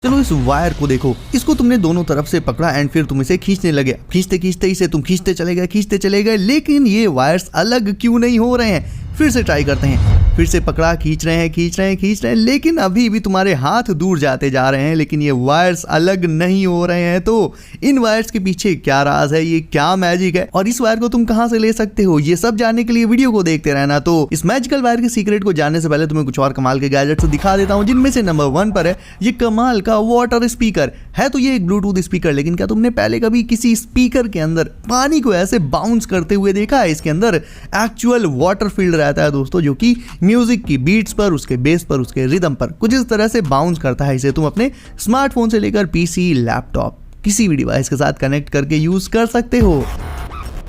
चलो इस वायर को देखो, इसको तुमने दोनों तरफ से पकड़ा एंड फिर तुम इसे खींचने लगे। खींचते खींचते इसे तुम खींचते चले गए, लेकिन ये वायर्स अलग क्यों नहीं हो रहे हैं? फिर से ट्राई करते हैं, फिर से पकड़ा, खींच रहे हैं, लेकिन अभी भी तुम्हारे हाथ दूर जाते जा रहे हैं, लेकिन ये वायर्स अलग नहीं हो रहे हैं। तो इन वायर्स के पीछे क्या राज है, ये क्या मैजिक है और इस वायर को तुम कहां से ले सकते हो, ये सब जानने के लिए वीडियो को देखते रहना। तो इस मैजिकल वायर के सीक्रेट को जानने से पहले तुम्हें कुछ और कमाल के गैजेट्स दिखा देता हूं, जिनमें से नंबर 1 पर है ये कमाल का वाटर स्पीकर। है तो ये एक ब्लूटूथ स्पीकर, लेकिन क्या तुमने पहले कभी किसी स्पीकर के अंदर पानी को ऐसे बाउंस करते हुए देखा है? इसके अंदर एक्चुअल वाटर फील्ड रहता है दोस्तों, जो कि म्यूजिक की बीट्स पर, उसके बेस पर, उसके रिदम पर कुछ इस तरह से बाउंस करता है। इसे तुम अपने स्मार्टफोन से लेकर पीसी, लैपटॉप, किसी भी डिवाइस के साथ कनेक्ट करके यूज कर सकते हो।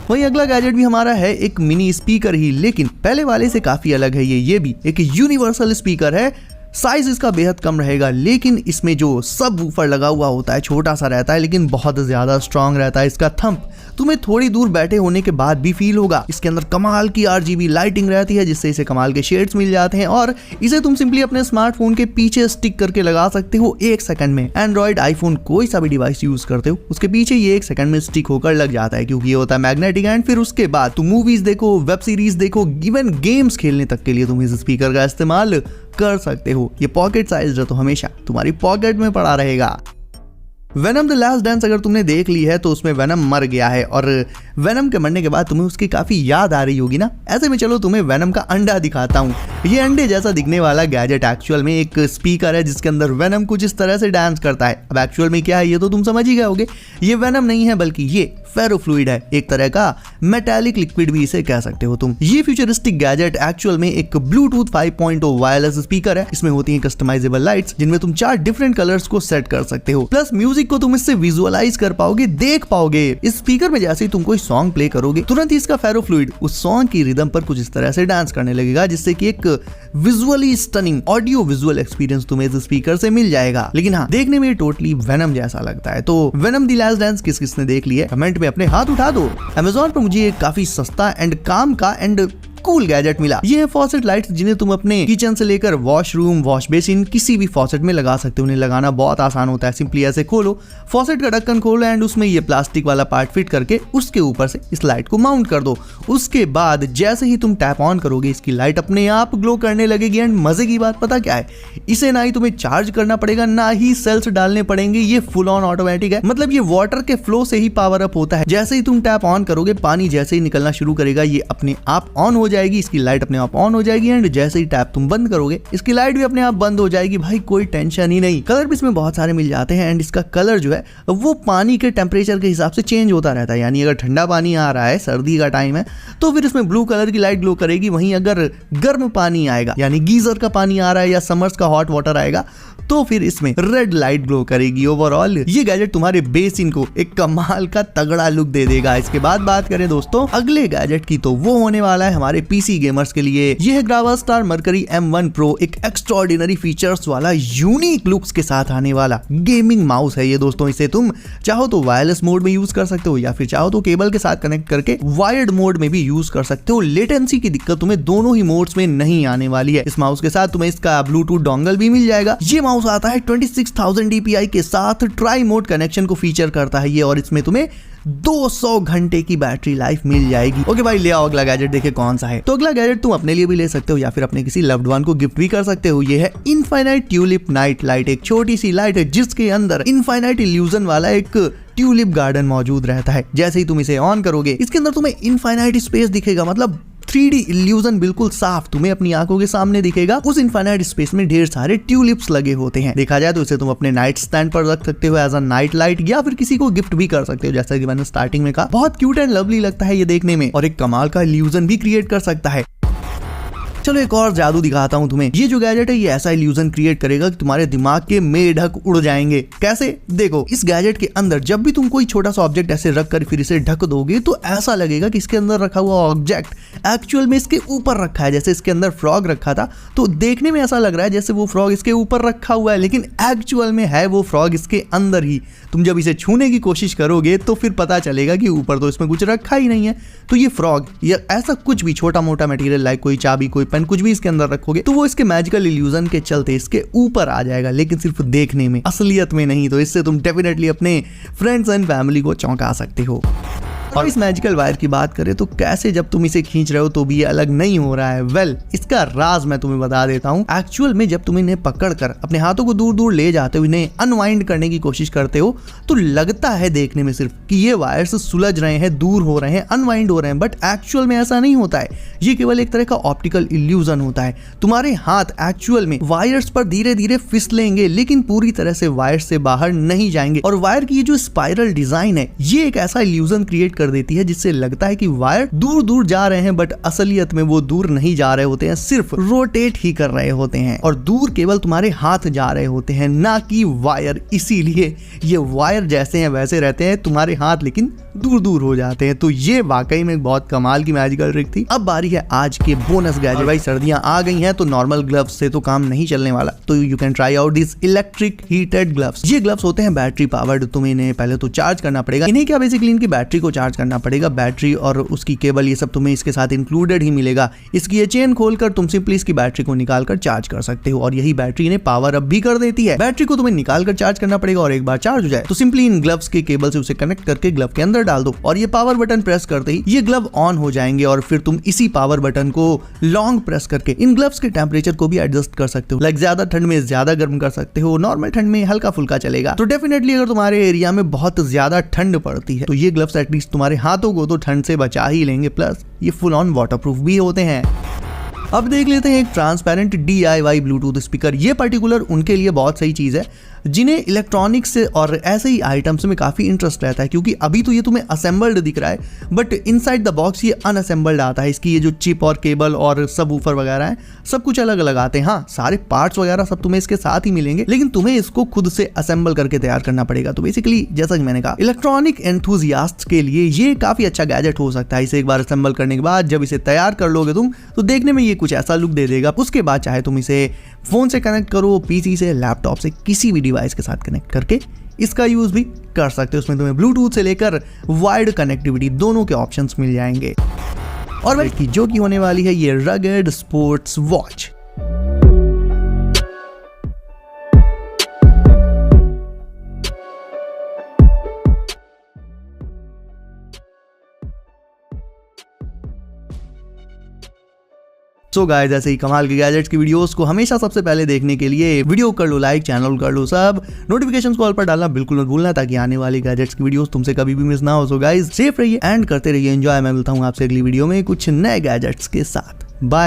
वही अगला गैजेट भी हमारा है एक मिनी स्पीकर ही, लेकिन पहले वाले से काफी अलग है। ये भी एक यूनिवर्सल स्पीकर है। साइज इसका बेहद कम रहेगा, लेकिन इसमें जो सब वूफर लगा हुआ होता है छोटा सा रहता है, लेकिन बहुत ज्यादा स्ट्रांग रहता है। इसका थंप तुम्हें थोड़ी दूर बैठे होने के बाद भी फील होगा। इसके अंदर कमाल की RGB लाइटिंग रहती है, जिससे इसे कमाल के शेड्स मिल जाते हैं और इसे तुम सिंपली अपने स्मार्टफोन के पीछे स्टिक करके लगा सकते हो 1 सेकंड में। एंड्रॉइड, आईफोन, कोई सा भी डिवाइस यूज करते हो उसके पीछे ये 1 सेकंड में स्टिक होकर लग जाता है, क्योंकि ये होता है मैग्नेटिक। एंड फिर उसके बाद तुम मूवीज देखो, वेब सीरीज देखो, इवन गेम्स खेलने तक के लिए तुम इस स्पीकर का इस्तेमाल कर सकते हो। ये पॉकेट साइज है तो हमेशा तुम्हारी पॉकेट में पड़ा रहेगा। वेनम द लास्ट डांस अगर तुमने देख ली है तो उसमें वेनम मर गया है और वेनम के मरने के बाद तुम्हें उसकी काफी याद आ रही होगी ना। ऐसे में चलो तुम्हें वेनम का अंडा दिखाता हूँ। ये अंडे जैसा दिखने वाला गैजेट एक्चुअल में एक स्पीकर है, जिसके अंदर वेनम कुछ इस तरह से डांस करता है। अब एक्चुअल में क्या है ये तो तुम समझ ही गए होगे। ये वेनम नहीं है, बल्कि ये फेरोफ्लूइड है, एक तरह का मेटालिक लिक्विड भी इसे कह सकते हो तुम। ये फ्यूचरिस्टिक गैजेट एक्चुअल में एक ब्लूटूथ 5.0 वायरलेस स्पीकर है। इसमें होती है कस्टमाइजेबल लाइट्स, जिनमें तुम 4 डिफरेंट कलर्स को सेट कर सकते हो। प्लस म्यूजिक को तुम इससे विजुअलाइज कर पाओगे, देख पाओगे। इस स्पीकर में जैसे ही तुम कोई सॉन्ग प्ले करोगे, तुरंत ही इसका फेरोफ्लूइड उस सॉन्ग की रिदम पर कुछ इस तरह से डांस करने लगेगा, जिससे कि एक visually stunning audio visual experience तुम्हें इस स्पीकर से मिल जाएगा। लेकिन हाँ, देखने में टोटली वेनम जैसा लगता है। तो वेनम द लास्ट डांस किस किसने देख लिया, कमेंट में अपने हाथ उठा दो। अमेज़न पर मुझे एक काफी सस्ता एंड काम का एंड कूल गैजेट मिला। ये है फॉसेट लाइट्स, जिन्हें तुम अपने किचन से लेकर वॉशरूम, वॉश बेसिन, किसी भी फॉसेट में लगा सकते हो। उन्हें लगाना बहुत आसान होता है। सिंपली ऐसे खोलो, फॉसेट का ढक्कन खोलो एंड उसमें ये प्लास्टिक वाला पार्ट फिट करके उसके ऊपर से इस लाइट को माउंट कर दो। उसके बाद जैसे ही तुम टैप ऑन करोगे, इसकी लाइट अपने आप ग्लो करने लगेगी। एंड मजे की बात पता क्या है, इसे ना ही तुम्हें चार्ज करना पड़ेगा, ना ही सेल्स डालने पड़ेंगे। ये फुल ऑन ऑटोमेटिक है, मतलब ये वाटर के फ्लो से ही पावर अप होता है। जैसे ही तुम टैप ऑन करोगे, पानी जैसे ही निकलना शुरू करेगा, ये अपने आप ऑन हो जाएगी, इसकी लाइट अपने आप ऑन हो जाएगी। एंड जैसे ही टैप तुम बंद करोगे, इसकी लाइट भी अपने आप बंद हो जाएगी। भाई कोई टेंशन ही नहीं। कलर भी इसमें बहुत सारे मिल जाते हैं एंड इसका कलर जो है वो पानी के टेम्परेचर के हिसाब से चेंज होता रहता है। यानी अगर ठंडा पानी आ रहा है, सर्दी का टाइम है, तो फिर इसमें ब्लू कलर की लाइट ग्लो करेगी। वहीं अगर गर्म पानी आएगा, यानी गीजर का पानी आ रहा है या समर्स का हॉट वाटर आएगा, तो फिर इसमें रेड लाइट ग्लो करेगी। ओवरऑल ये गैजेट तुम्हारे बेसिन को एक कमाल का तगड़ा लुक दे देगा। इसके बाद बात करें दोस्तों अगले गैजेट की, तो वो होने वाला है हमारे पीसी गेमर्स के लिए। यह है ग्रावास्टार मर्करी M1 Pro, एक एक्स्ट्राऑर्डिनरी फीचर्स वाला यूनिक लुक्स के साथ आने वाला गेमिंग माउस है ये दोस्तों। इसे तुम चाहो तो वायरलेस मोड में यूज कर सकते हो, या फिर चाहो तो केबल के साथ कनेक्ट करके वायर्ड मोड में भी यूज कर सकते हो। लेटेंसी की दिक्कत तुम्हें दोनों ही मोड्स में नहीं आने वाली है। इस माउस के साथ तुम्हें इसका ब्लूटूथ डोंगल भी मिल जाएगा। ये माउस आता है 26,000 DPI के साथ, ट्राई मोड कनेक्शन को फीचर करता है ये, और इसमें तुम्हें 200 घंटे की बैटरी लाइफ मिल जाएगी। ओके भाई, ले आओ अगला गैजेट, देखे कौन सा है। तो अगला गैजेट तुम अपने लिए भी ले सकते हो या फिर अपने किसी लव्ड वन को गिफ्ट भी कर सकते हो। ये है इनफाइनाइट ट्यूलिप नाइट लाइट, एक छोटी सी लाइट है जिसके अंदर इनफाइनाइट इल्यूजन वाला एक ट्यूलिप गार्डन मौजूद रहता है। जैसे ही तुम इसे ऑन करोगे, इसके अंदर तुम्हें इनफाइनाइट स्पेस दिखेगा, मतलब 3D इल्यूजन बिल्कुल साफ तुम्हें अपनी आंखों के सामने दिखेगा। उस इनफाइनाइट स्पेस में ढेर सारे ट्यूलिप्स लगे होते हैं। देखा जाए तो इसे तुम अपने नाइट स्टैंड पर रख सकते हो एज अ नाइट लाइट, या फिर किसी को गिफ्ट भी कर सकते हो। जैसा कि मैंने स्टार्टिंग में कहा, बहुत क्यूट एंड लवली लगता है ये देखने में, और एक कमाल का इल्यूजन भी क्रिएट कर सकता है। चलो एक और जादू दिखाता हूं तुम्हें। ये जो गैजेट है ये ऐसा इल्यूजन क्रिएट करेगा कि तुम्हारे दिमाग के मेढक उड़ जाएंगे। कैसे? देखो, इस गैजेट के अंदर जब भी तुम कोई छोटा सा ऑब्जेक्ट ऐसे रख कर फिर इसे ढक दोगे, तो ऐसा लगेगा कि इसके अंदर रखा हुआ ऑब्जेक्ट एक्चुअल में इसके ऊपर रखा है। जैसे इसके अंदर फ्रॉग रखा था, तो देखने में ऐसा लग रहा है जैसे वो फ्रॉग इसके ऊपर रखा हुआ है, लेकिन एक्चुअल में है वो फ्रॉग इसके अंदर ही। तुम जब इसे छूने की कोशिश करोगे तो फिर पता चलेगा कि ऊपर तो इसमें कुछ रखा ही नहीं है। तो ये फ्रॉग या ऐसा कुछ भी छोटा मोटा मटेरियल लाइक कोई चाबी, कोई पेन कुछ भी इसके अंदर रखोगे तो वो इसके मैजिकल इल्यूजन के चलते इसके ऊपर आ जाएगा, लेकिन सिर्फ देखने में, असलियत में नहीं। तो इससे तुम डेफिनेटली अपने फ्रेंड्स एंड फैमिली को चौंका सकते हो। और इस मैजिकल वायर की बात करें तो कैसे जब तुम इसे खींच रहे हो तो भी ये अलग नहीं हो रहा है। वेल, इसका राज मैं तुम्हें बता देता हूँ। एक्चुअल में जब तुम इन्हें पकड़कर अपने हाथों को दूर दूर ले जाते हो, इन्हें अनवाइंड करने की कोशिश करते हो, तो लगता है देखने में सिर्फ कि ये वायर्स सुलझ रहे हैं, दूर हो रहे हैं, अनवाइंड हो रहे हैं, बट एक्चुअल में ऐसा नहीं होता है। ये केवल एक तरह का ऑप्टिकल इल्यूजन होता है। तुम्हारे हाथ एक्चुअल में वायर्स पर धीरे धीरे फिसलेंगे, लेकिन पूरी तरह से वायर से बाहर नहीं जाएंगे। और वायर की ये जो स्पाइरल डिजाइन है, ये एक ऐसा इल्यूजन क्रिएट कर देती है जिससे लगता है कि वायर दूर दूर जा रहे हैं, बट असलियत में वो दूर नहीं जा रहे होते हैं, सिर्फ रोटेट ही कर रहे होते हैं। और दूर केवल तुम्हारे हाथ जा रहे होते हैं, ना कि वायर। इसीलिए ये वायर जैसे हैं वैसे रहते हैं, तुम्हारे हाथ लेकिन दूर दूर हो जाते हैं। तो ये वाकई में बहुत कमाल की मैजिकल ट्रिक थी। अब बारी है आज के बोनस गैजेट। भाई सर्दियां आ गई हैं तो नॉर्मल ग्लव्स से तो काम नहीं चलने वाला, तो you can try out this electric heated gloves. ये ग्लव्स होते हैं बैटरी पावर्ड। तुम्हें इन्हें पहले तो चार्ज करना पड़ेगा। इन्हें क्या बेसिकली इनकी बैटरी को चार्ज करना पड़ेगा। बैटरी और उसकी केबल ये सब तुम्हें इसके साथ इंक्लूडेड ही मिलेगा। इसकी ये चेन खोलकर तुम सिंपली इसकी बैटरी को निकालकर चार्ज कर सकते हो, और यही बैटरी इन्हें पावर अप भी कर देती है। बैटरी को तुम्हें निकालकर चार्ज करना पड़ेगा, और एक बार चार्ज हो जाए तो सिंपली इन ग्लव्स के केबल से उसे कनेक्ट करके ग्लव के अंदर डाल दो, और ये पावर बटन प्रेस करते ही ये ग्लव ऑन हो जाएंगे। और फिर तुम इसी पावर बटन को लॉन्ग प्रेस करके इन ग्लव्स के टेम्परेचर को भी एडजस्ट कर सकते हो। लाइक ज्यादा ठंड में ज्यादा गर्म कर सकते हो, नॉर्मल ठंड में हल्का फुल्का चलेगा। तो डेफिनेटली अगर तुम्हारे एरिया में बहुत ज्यादा ठंड पड़ती है तो ये ग्लव्स एटलीस्ट तुम्हारे हाथों को तो ठंड से बचा ही लेंगे, प्लस ये फुल ऑन वाटरप्रूफ भी होते हैं। अब देख लेते हैं एक ट्रांसपेरेंट DIY ब्लूटूथ स्पीकर। ये पर्टिकुलर उनके लिए बहुत सही चीज है जिन्हें इलेक्ट्रॉनिक्स और ऐसे ही आइटम्स में काफी इंटरेस्ट रहता है, क्योंकि अभी तो ये तुम्हें असेंबल्ड दिख रहा है, बट इनसाइड द बॉक्स ये अनअसेंबल्ड आता है। इसकी ये जो चिप और केबल और सब ऊपर वगैरह है, सब कुछ अलग अलग आते हैं। हाँ, सारे पार्ट्स वगैरह सब तुम्हें इसके साथ ही मिलेंगे, लेकिन तुम्हें इसको खुद से असेंबल करके तैयार करना पड़ेगा। तो बेसिकली जैसा कि मैंने कहा, इलेक्ट्रॉनिक एंथुसियास्ट्स के लिए ये काफी अच्छा गैजेट हो सकता है। इसे एक बार असेंबल करने के बाद जब इसे तैयार कर लोगे तुम, तो देखने में ये कुछ ऐसा लुक दे देगा। उसके बाद चाहे तुम इसे फोन से कनेक्ट करो, पीसी से, लैपटॉप से, किसी भी डिवाइस के साथ कनेक्ट करके इसका यूज भी कर सकते हो। उसमें तुम्हें ब्लूटूथ से लेकर वायर्ड कनेक्टिविटी दोनों के ऑप्शंस मिल जाएंगे। और भाई की जो की होने वाली है ये rugged sports watch. So guys, ऐसे ही कमाल के गैजेट्स की वीडियोस को हमेशा सबसे पहले देखने के लिए वीडियो कर लो लाइक, चैनल कर लो सब, नोटिफिकेशंस को ऑल पर डालना बिल्कुल मत भूलना, ताकि आने वाली गैजेट्स की वीडियोस तुमसे कभी भी मिस ना हो। सो गाइस, सेफ रहिए एंड करते रहिए एंजॉय। मैं मिलता हूँ आपसे अगली वीडियो में कुछ नए गैजेट्स के साथ। बाय।